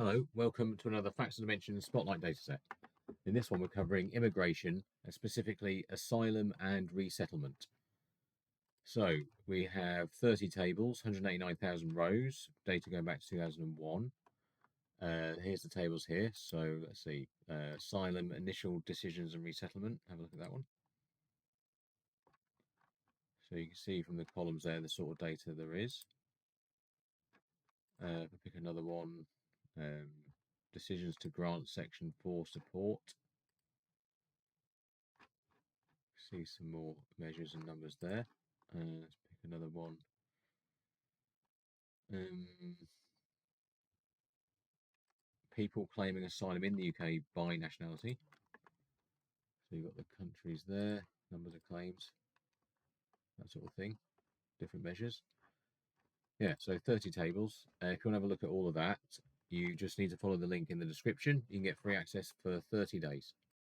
Hello, welcome to another Facts and Dimensions Spotlight Dataset. In this one, we're covering immigration, and specifically asylum and resettlement. So we have 30 tables, 189,000 rows, data going back to 2001. Here's the tables here. So let's see, asylum, initial decisions and resettlement. Have a look at that one. So you can see from the columns there the sort of data there is. If I pick another one, decisions to grant section 4 support. See some more measures and numbers there. Let's pick another one. People claiming asylum in the UK by nationality. So you've got the countries there, numbers of claims, that sort of thing, different measures. Yeah, so 30 tables. If you want to have a look at all of that, you just need to follow the link in the description. You can get free access for 30 days.